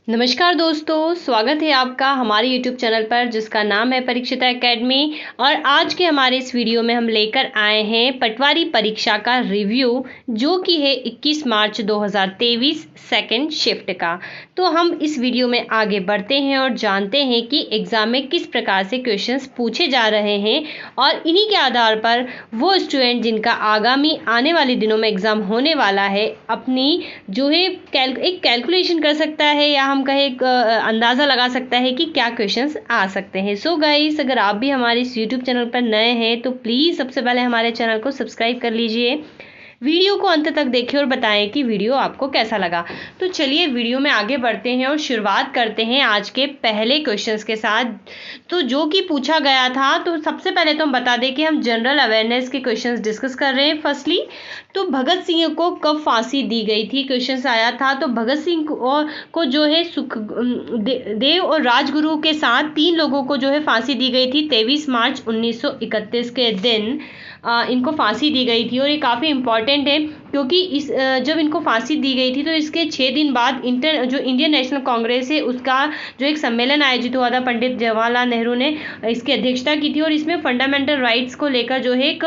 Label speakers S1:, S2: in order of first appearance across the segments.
S1: नमस्कार दोस्तों, स्वागत है आपका हमारे YouTube चैनल पर जिसका नाम है परीक्षिता एकेडमी। और आज के हमारे इस वीडियो में हम लेकर आए हैं पटवारी परीक्षा का रिव्यू, जो कि है 21 मार्च 2023 सेकंड शिफ्ट का। तो हम इस वीडियो में आगे बढ़ते हैं और जानते हैं कि एग्ज़ाम में किस प्रकार से क्वेश्चंस पूछे जा रहे हैं, और इन्हीं के आधार पर वो स्टूडेंट जिनका आगामी आने वाले दिनों में एग्ज़ाम होने वाला है, अपनी जो है एक कैलकुलेशन कर सकता है, या हम कहें एक अंदाज़ा लगा सकता है कि क्या क्वेश्चंस आ सकते हैं। सो गाइस, अगर आप भी हमारे इस यूट्यूब चैनल पर नए हैं तो प्लीज़ सबसे पहले हमारे चैनल को सब्सक्राइब कर लीजिए। वीडियो को अंत तक देखिए और बताएं कि वीडियो आपको कैसा लगा। तो चलिए वीडियो में आगे बढ़ते हैं और शुरुआत करते हैं आज के पहले क्वेश्चंस के साथ, तो जो कि पूछा गया था। तो सबसे पहले तो हम बता दें कि हम जनरल अवेयरनेस के क्वेश्चंस डिस्कस कर रहे हैं। फर्स्टली, तो भगत सिंह को कब फांसी दी गई थी, क्वेश्चंस आया था। तो भगत सिंह को जो है सुखदेव और राजगुरु के साथ 3 लोगों को जो है फांसी दी गई थी 23 मार्च 1931 के दिन इनको फांसी दी गई थी। और ये काफ़ी इम्पॉर्टेंट है क्योंकि जब इनको फांसी दी गई थी तो इसके 6 दिन बाद जो इंडियन नेशनल कांग्रेस है उसका जो एक सम्मेलन आयोजित हुआ था, पंडित जवाहरलाल नेहरू ने इसकी अध्यक्षता की थी, और इसमें फंडामेंटल राइट्स को लेकर जो है एक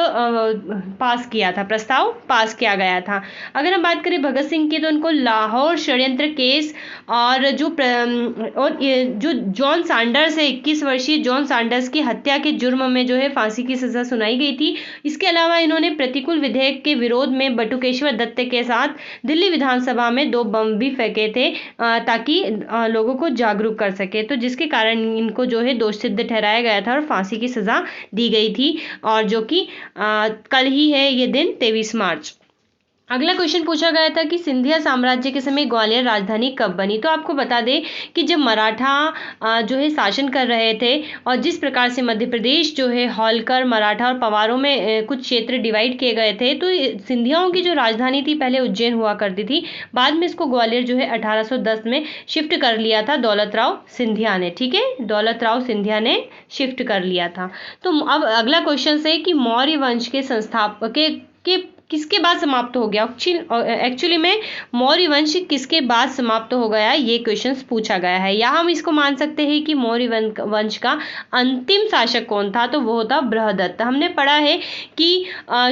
S1: पास किया था, प्रस्ताव पास किया गया था। अगर हम बात करें भगत सिंह की, तो उनको लाहौर षड्यंत्र केस और जो जॉन सैंडर्स है, 21 वर्षीय जॉन सैंडर्स की हत्या के जुर्म में जो है फांसी की सजा सुनाई गई थी। इसके अलावा इन्होंने प्रतिकूल विधेयक के विरोध में बटुकेश्वर दत्त के साथ दिल्ली विधानसभा में 2 बम भी फेंके थे ताकि लोगों को जागरूक कर सके, तो जिसके कारण इनको जो है दोष सिद्ध ठहराया गया था और फांसी की सजा दी गई थी, और जो कि कल ही है ये दिन 23 मार्च। अगला क्वेश्चन पूछा गया था कि सिंधिया साम्राज्य के समय ग्वालियर राजधानी कब बनी। तो आपको बता दें कि जब मराठा जो है शासन कर रहे थे, और जिस प्रकार से मध्य प्रदेश जो है होलकर, मराठा और पवारों में कुछ क्षेत्र डिवाइड किए गए थे, तो सिंधियाओं की जो राजधानी थी पहले उज्जैन हुआ करती थी। बाद में इसको ग्वालियर जो है 1810 में शिफ्ट कर लिया था दौलत राव सिंधिया ने। ठीक है, दौलत राव सिंधिया ने शिफ्ट कर लिया था। तो अब अगला क्वेश्चन है कि मौर्य वंश के संस्थापक के किसके बाद समाप्त हो गया। एक्चुअली में मौर्य वंश किसके बाद समाप्त हो गया, ये क्वेश्चन पूछा गया है। या हम इसको मान सकते हैं कि मौर्य वंश का अंतिम शासक कौन था, तो वो था बृहदत्त। हमने पढ़ा है कि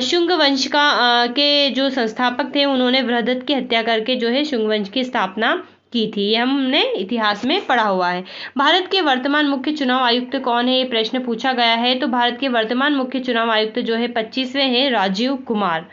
S1: शुंग वंश के जो संस्थापक थे, उन्होंने बृहदत्त की हत्या करके जो है शुंग वंश की स्थापना की थी। ये हमने इतिहास में पढ़ा हुआ है। भारत के वर्तमान मुख्य चुनाव आयुक्त कौन है, ये प्रश्न पूछा गया है। तो भारत के वर्तमान मुख्य चुनाव आयुक्त जो है 25वें हैं राजीव कुमार।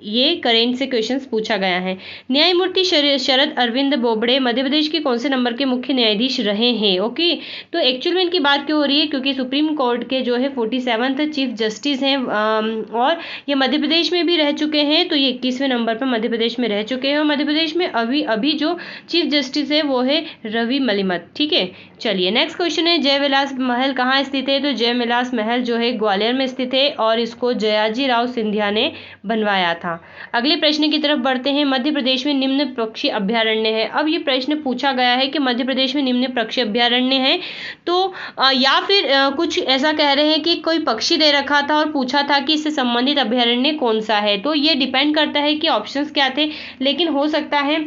S1: ये करेंट से क्वेश्चंस पूछा गया है। न्यायमूर्ति शरद अरविंद बोबड़े मध्य प्रदेश के कौन से नंबर के मुख्य न्यायाधीश रहे हैं। ओके, तो एक्चुअल में इनकी बात क्यों हो रही है, क्योंकि सुप्रीम कोर्ट के जो है 47th चीफ जस्टिस हैं, और ये मध्य प्रदेश में भी रह चुके हैं। तो ये 21वें नंबर पर मध्य प्रदेश में रह चुके हैं, और मध्य प्रदेश में अभी जो चीफ जस्टिस है वो है रवि मलिमत। ठीक है, चलिए नेक्स्ट क्वेश्चन है, जयविलास महल कहाँ स्थित है। तो जयविलास महल जो है ग्वालियर में स्थित है, और इसको जयाजी राव सिंधिया ने बनवाया था। अगले प्रश्न की तरफ बढ़ते हैं। मध्य प्रदेश में निम्न पक्षी अभ्यारण्य है। अब ये प्रश्न पूछा गया है कि मध्य प्रदेश में निम्न पक्षी अभ्यारण्य है, तो या फिर कुछ ऐसा कह रहे हैं कि कोई पक्षी दे रखा था और पूछा था कि इससे संबंधित अभ्यारण्य कौन सा है। तो ये डिपेंड करता है कि ऑप्शंस क्या थे, लेकिन हो सकता है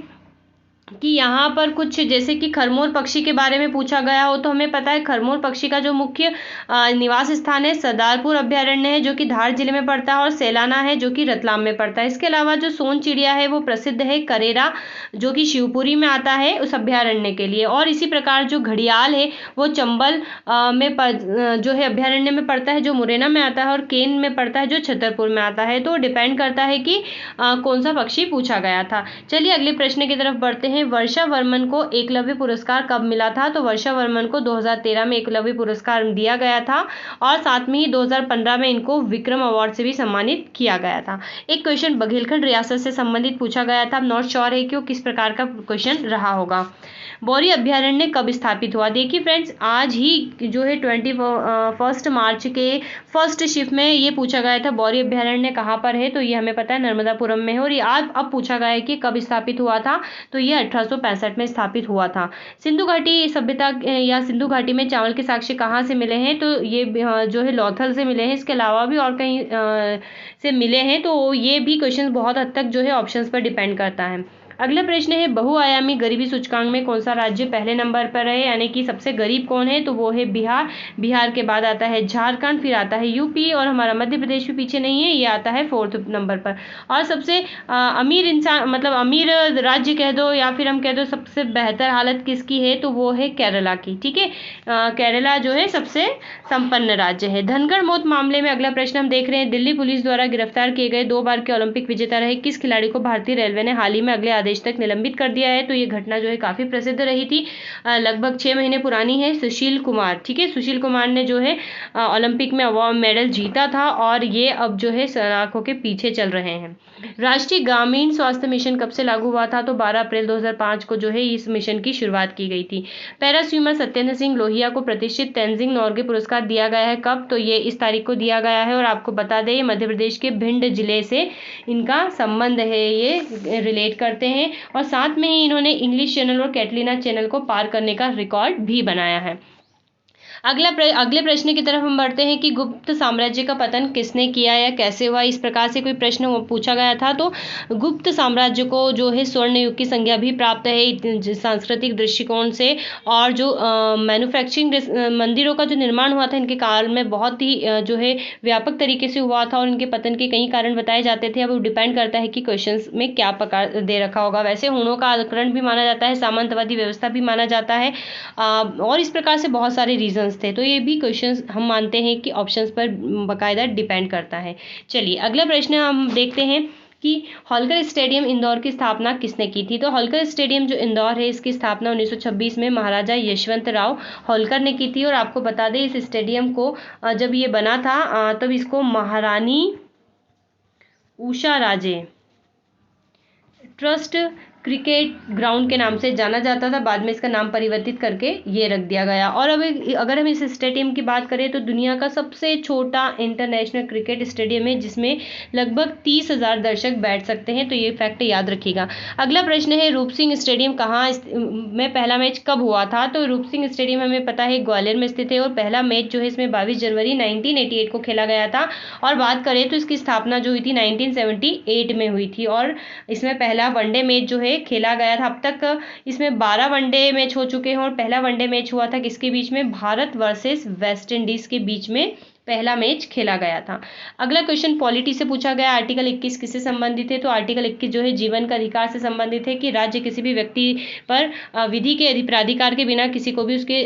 S1: कि यहाँ पर कुछ जैसे कि खरमोर पक्षी के बारे में पूछा गया हो। तो हमें पता है खरमोर पक्षी का जो मुख्य निवास स्थान है सरदारपुर अभ्यारण्य है, जो कि धार जिले में पड़ता है, और सैलाना है जो कि रतलाम में पड़ता है। इसके अलावा जो सोन चिड़िया है वो प्रसिद्ध है करेरा, जो कि शिवपुरी में आता है उस अभ्यारण्य के लिए। और इसी प्रकार जो घड़ियाल है वो चंबल में जो है अभ्यारण्य में पड़ता है, जो मुरैना में आता है, और केन में पड़ता है जो छतरपुर में आता है। तो डिपेंड करता है कि कौन सा पक्षी पूछा गया था। चलिए अगले प्रश्न की तरफ बढ़ते हैं। वर्षा वर्मन को एकलव्य पुरस्कार कब मिला था। तो वर्षा वर्मन को 2013 में एकलव्य पुरस्कार दिया गया था, और साथ में ही 2015 में इनको विक्रम अवार्ड से भी सम्मानित किया गया था। एक क्वेश्चन बघेलखंड रियासत से संबंधित पूछा गया था। नॉट श्योर है कि वो किस प्रकार का क्वेश्चन रहा होगा। बौरी अभ्यारण्य कब स्थापित हुआ। देखिए फ्रेंड्स, आज ही जो है 21 मार्च के फर्स्ट शिफ्ट में ये पूछा गया था बौरी अभ्यारण्य कहाँ पर है। तो ये हमें पता है नर्मदापुरम में है, और ये आज अब पूछा गया है कि कब स्थापित हुआ था। तो ये 1865 में स्थापित हुआ था। सिंधु घाटी सभ्यता या सिंधु घाटी में चावल के साक्ष्य कहाँ से मिले हैं। तो ये जो है लौथल से मिले हैं। इसके अलावा भी और कहीं से मिले हैं। तो ये भी क्वेश्चन बहुत हद तक जो है ऑप्शंस पर डिपेंड करता है। अगला प्रश्न है बहुआयामी गरीबी सूचकांक में कौन सा राज्य पहले नंबर पर है, यानी कि सबसे गरीब कौन है, तो वो है बिहार। बिहार के बाद आता है झारखंड, फिर आता है यूपी और हमारा मध्य प्रदेश भी पीछे नहीं है, ये आता है 4th नंबर पर। और सबसे अमीर इंसान मतलब अमीर राज्य कह दो या फिर हम कह दो सबसे बेहतर हालत किसकी है, तो वो है केरला की। ठीक है, केरला जो है सबसे संपन्न राज्य है। धनगर मौत मामले में अगला प्रश्न हम देख रहे हैं, दिल्ली पुलिस द्वारा गिरफ्तार किए गए 2 बार के ओलंपिक विजेता रहे किस खिलाड़ी को भारतीय रेलवे ने हाल ही में अगले आदेश तक निलंबित कर दिया है, तो ये घटना जो है काफी प्रसिद्ध रही थी, लगभग 6 महीने पुरानी है। सुशील कुमार, ठीक है, सुशील कुमार ने जो है ओलंपिक में अवार्ड मेडल जीता था और ये अब जो है सलाखों के पीछे चल रहे हैं। राष्ट्रीय ग्रामीण स्वास्थ्य मिशन कब से लागू हुआ था, तो 12 अप्रैल 2005 को जो है इस मिशन की शुरुआत की गई थी। पैरा स्विमर सत्येंद्र सिंह लोहिया को प्रतिष्ठित तेंजिंग नोर्गे पुरस्कार दिया गया है, कब, तो ये इस तारीख को दिया गया है। और आपको बता दें, मध्य प्रदेश के भिंड जिले से इनका संबंध है, ये रिलेट करते हैं। और साथ में ही इन्होंने इंग्लिश चैनल और कैटलीना चैनल को पार करने का रिकॉर्ड भी बनाया है। अगले प्रश्न की तरफ हम बढ़ते हैं कि गुप्त साम्राज्य का पतन किसने किया या कैसे हुआ, इस प्रकार से कोई प्रश्न पूछा गया था। तो गुप्त साम्राज्य को जो है स्वर्ण युग की संज्ञा भी प्राप्त है सांस्कृतिक दृष्टिकोण से, और जो मैन्युफैक्चरिंग मंदिरों का जो निर्माण हुआ था इनके काल में बहुत ही जो है व्यापक तरीके से हुआ था, और इनके पतन के कई कारण बताए जाते थे। अब वो डिपेंड करता है कि क्वेश्चन में क्या प्रकार दे रखा होगा। वैसे हुणों का आक्रमण भी माना जाता है, सामंतवादी व्यवस्था भी माना जाता है, और इस प्रकार से बहुत सारे रीजंस थे। तो ये भी क्वेश्चंस हम मानते हैं कि ऑप्शंस पर बाकायदा डिपेंड करता है। चलिए अगला प्रश्न हम देखते हैं कि होलकर स्टेडियम इंदौर की स्थापना किसने की थी। तो होलकर स्टेडियम जो इंदौर है इसकी स्थापना 1926 में महाराजा यशवंत राव होलकर ने की थी। और आपको बता दें इस स्टेडियम को जब ये बना था तब इसको महारानी उषा राजे ट्रस्ट क्रिकेट ग्राउंड के नाम से जाना जाता था, बाद में इसका नाम परिवर्तित करके ये रख दिया गया। और अब अगर हम इस स्टेडियम की बात करें तो दुनिया का सबसे छोटा इंटरनेशनल क्रिकेट स्टेडियम है, जिसमें लगभग 30,000 दर्शक बैठ सकते हैं, तो ये फैक्ट याद रखिएगा। अगला प्रश्न है रूप सिंह स्टेडियम कहाँ में पहला मैच कब हुआ था। तो रूप सिंह स्टेडियम हमें पता है ग्वालियर में स्थित है, और पहला मैच जो है इसमें 22 जनवरी 1988 को खेला गया था। और बात करें तो इसकी स्थापना जो हुई थी 1978 में हुई थी, और इसमें पहला वनडे मैच जो है खेला गया था। अब तक इसमें 12 वनडे मैच हो चुके हैं, और पहला वनडे मैच हुआ था किसके बीच में, भारत वर्सेस वेस्ट इंडीज के बीच में पहला मैच खेला गया था। अगला क्वेश्चन पॉलिटी से पूछा गया, आर्टिकल 21 किससे संबंधित है। तो आर्टिकल 21 जो है जीवन का अधिकार से संबंधित है, कि राज्य किसी भी व्यक्ति पर विधि के प्राधिकार के बिना किसी को भी उसके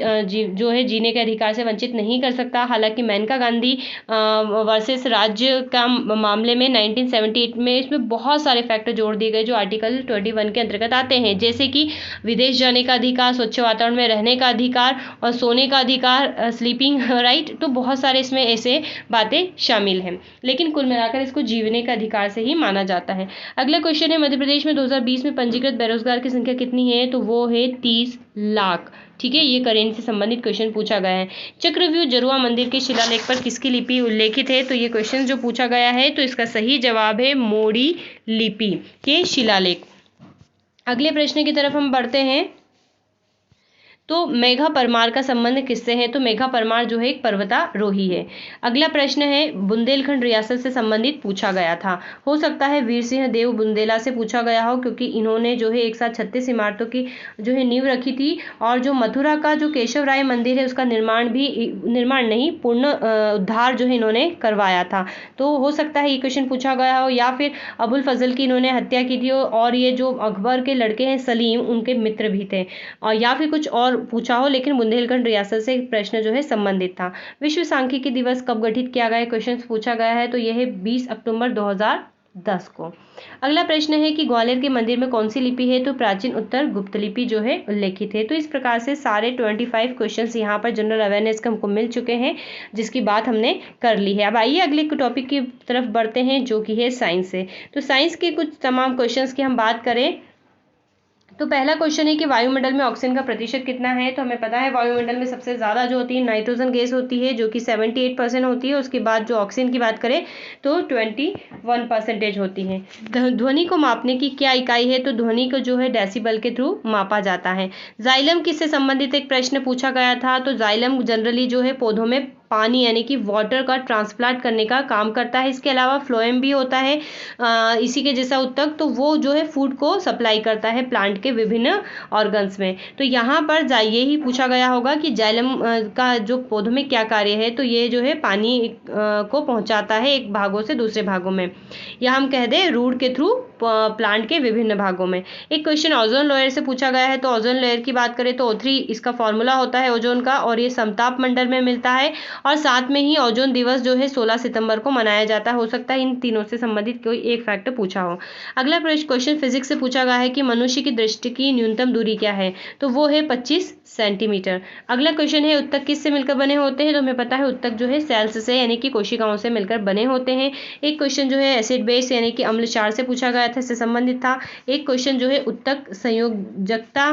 S1: जो है जीने के अधिकार से वंचित नहीं कर सकता। हालांकि मेनका गांधी वर्सेस राज्य का मामले में 1978 में इसमें बहुत सारे फैक्टर जोड़ दिए गए जो आर्टिकल 21 के अंतर्गत आते हैं, जैसे कि विदेश जाने का अधिकार, स्वच्छ वातावरण में रहने का अधिकार और सोने का अधिकार, स्लीपिंग राइट। तो बहुत सारे इसमें ऐसे बातें शामिल हैं, लेकिन कुल मिलाकर इसको जीवने का अधिकार से ही माना जाता है। अगला क्वेश्चन है मध्य प्रदेश में 2020 में पंजीकृत बेरोजगार की संख्या कितनी है। तो वो है 30 लाख। ठीक है, ये करेंट से संबंधित क्वेश्चन पूछा गया है। चक्रव्यूह जरुआ मंदिर के शिलालेख पर किसकी लिपि उल्लेखित है। तो ये क्वेश्चन जो पूछा गया है तो इसका सही जवाब है मोड़ी लिपि के शिलालेख। अगले प्रश्न की तरफ हम बढ़ते हैं। तो मेघा परमार का संबंध किससे है। तो मेघा परमार जो है एक पर्वतारोही है। अगला प्रश्न है बुंदेलखंड रियासत से संबंधित पूछा गया था। हो सकता है वीर सिंह देव बुंदेला से पूछा गया हो, क्योंकि इन्होंने जो है एक साथ 36 इमारतों की जो है नींव रखी थी, और जो मथुरा का जो केशव राय मंदिर है उसका निर्माण नहीं पूर्ण उद्धार जो है इन्होंने करवाया था। तो हो सकता है ये क्वेश्चन पूछा गया हो, या फिर अबुल फजल की इन्होंने हत्या की थी, और ये जो अकबर के लड़के हैं सलीम उनके मित्र भी थे, और या फिर कुछ और पूछा हो, लेकिन बुंदेलखंड रियासत से प्रश्न जो है संबंधित था। विश्व सांख्यिकी दिवस कब गठित किया गया, क्वेश्चन पूछा गया है। तो यह है 20 अक्टूबर 2010 को। अगला प्रश्न है कि ग्वालियर के मंदिर में कौन सी लिपि है। तो प्राचीन उत्तर गुप्त लिपि जो है उल्लेखित है। तो इस प्रकार से सारे 25 क्वेश्चंस यहाँ पर जनरल अवेयरनेस के हमको मिल चुके हैं, जिसकी बात हमने कर ली है। अब आइए अगले टॉपिक की तरफ बढ़ते हैं, जो कि है साइंस से। तो साइंस के कुछ तमाम क्वेश्चंस की हम बात करें तो पहला क्वेश्चन है कि वायुमंडल में ऑक्सीजन का प्रतिशत कितना है। तो हमें पता है वायुमंडल में सबसे ज़्यादा जो होती है नाइट्रोजन गैस होती है, जो कि 78% होती है। उसके बाद जो ऑक्सीजन की बात करें तो 21% होती है। ध्वनि को मापने की क्या इकाई है। तो ध्वनि को जो है डेसिबल के थ्रू मापा जाता है। जाइलम किससे संबंधित एक प्रश्न पूछा गया था। तो जाइलम जनरली जो है पौधों में पानी यानी कि वाटर का ट्रांसप्लांट करने का काम करता है। इसके अलावा फ्लोएम भी होता है इसी के जैसा उत्तक, तो वो जो है फूड को सप्लाई करता है प्लांट के विभिन्न ऑर्गन्स में। तो यहाँ पर ये ही पूछा गया होगा कि जाइलम का जो पौधों में क्या कार्य है, तो ये जो है पानी को पहुंचाता है एक भागों से दूसरे भागों में, या हम कह दें रूट के थ्रू प्लांट के विभिन्न भागों में। एक क्वेश्चन ओजोन लेयर से पूछा गया है, तो ओजोन लेयर की बात करें तो O3 इसका फॉर्मूला होता है ओजोन का, और ये समताप मंडल में मिलता है। और साथ में ही ओजोन दिवस जो है 16 सितंबर को मनाया जाता है। हो सकता है इन तीनों से संबंधित कोई एक फैक्ट पूछा हो। अगला क्वेश्चन फिजिक्स से पूछा गया है कि मनुष्य की दृष्टि की न्यूनतम दूरी क्या है, तो वो है 25 सेंटीमीटर। अगला क्वेश्चन है उत्तक किससे मिलकर बने होते हैं, तो हमें पता है उत्तक जो है सेल्स से यानी कि कोशिकाओं से मिलकर बने होते हैं। एक क्वेश्चन जो है एसिड बेस यानी कि अम्ल क्षार से पूछा गया था, इससे संबंधित था। एक क्वेश्चन जो है उत्तक संयोजकता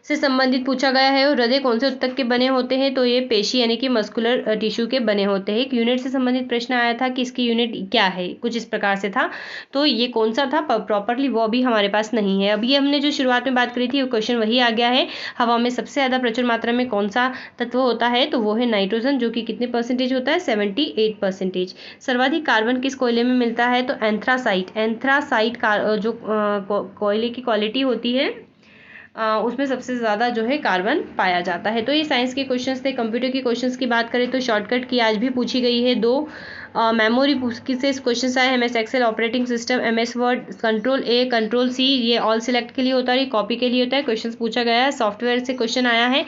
S1: से संबंधित पूछा गया है, और हृदय कौन से उत्तक के बने होते हैं, तो ये पेशी यानी कि मस्कुलर टिश्यू के बने होते हैं। एक यूनिट से संबंधित प्रश्न आया था कि इसकी यूनिट क्या है, कुछ इस प्रकार से था, तो ये कौन सा था प्रॉपरली वो भी हमारे पास नहीं है। अभी हमने जो शुरुआत में बात करी थी वो क्वेश्चन वही आ गया है। हवा में सबसे ज़्यादा प्रचुर मात्रा में कौन सा तत्व होता है, तो वो है नाइट्रोजन, जो कि कितने परसेंटेज होता है, 78%। सर्वाधिक कार्बन किस कोयले में मिलता है, तो एंथ्रासाइट जो कोयले की क्वालिटी होती है उसमें सबसे ज़्यादा जो है कार्बन पाया जाता है। तो ये साइंस के क्वेश्चंस थे। कंप्यूटर के क्वेश्चंस की बात करें तो शॉर्टकट की आज भी पूछी गई है 2। मेमोरी से क्वेश्चन आए, MS Excel, operating system, MS Word, Ctrl+A Ctrl+C ये ऑल सिलेक्ट के लिए होता है, ये कॉपी के लिए होता है। क्वेश्चन पूछा गया है। सॉफ्टवेयर से क्वेश्चन आया है।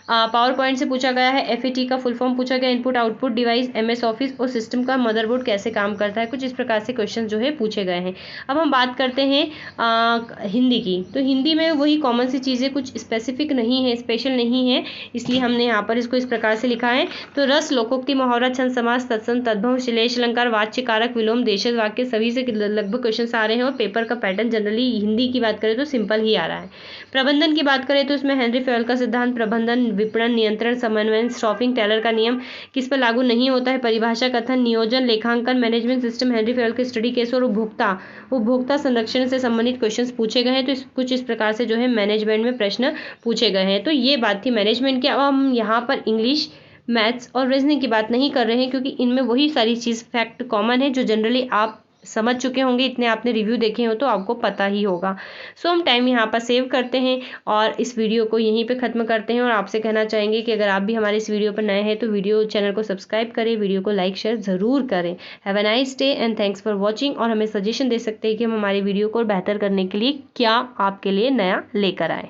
S1: पावर पॉइंट से पूछा गया है। FAT का फुल फॉर्म पूछा गया, input output device, MS office और सिस्टम का मदरबोर्ड कैसे काम करता है, कुछ इस प्रकार से क्वेश्चन जो है पूछे गए हैं। अब हम बात करते हैं हिंदी की। तो हिंदी में वही कॉमन सी चीज़ें, कुछ स्पेसिफिक नहीं है, स्पेशल नहीं है, इसलिए हमने यहाँ पर इसको इस प्रकार से लिखा है। तो रस, लोकोक्ति, मुहावरा, छंद, समास, तत्सम, तद्भव, श्लेष अलंकार, वाच्य कारक, विलोम, देशज वाक्य सभी से लगभग क्वेश्चन आ रहे हैं। और पेपर का पैटर्न जनरली हिंदी की बात करें तो सिंपल ही आ रहा है। प्रबंधन की बात करें तो इसमें हेनरी फेयल का सिद्धांत, प्रबंधन, विपणन, नियंत्रण, समन्वय, स्टॉपिंग, टेलर का नियम किस पर लागू नहीं होता है, परिभाषा, कथन, नियोजन, लेखांकन, मैनेजमेंट सिस्टम, हेनरी फेयल के स्टडी केस और उपभोक्ता संरक्षण से संबंधित क्वेश्चन पूछे गए हैं। तो कुछ इस प्रकार से जो है मैनेजमेंट में प्रश्न पूछे गए हैं। तो ये बात थी मैनेजमेंट की। अब हम यहाँ पर इंग्लिश, मैथ्स और रीजनिंग की बात नहीं कर रहे हैं, क्योंकि इनमें वही सारी चीज़ फैक्ट कॉमन है जो जनरली आप समझ चुके होंगे, इतने आपने रिव्यू देखे हो तो आपको पता ही होगा। सो हम टाइम यहाँ पर सेव करते हैं और इस वीडियो को यहीं पे ख़त्म करते हैं। और आपसे कहना चाहेंगे कि अगर आप भी हमारे इस वीडियो पर नए हैं तो चैनल को सब्सक्राइब करें, वीडियो को लाइक शेयर ज़रूर करें। Have a nice day and thanks for watching. और हमें सजेशन दे सकते हैं कि हम हमारे वीडियो को बेहतर करने के लिए क्या आपके लिए नया लेकर आए।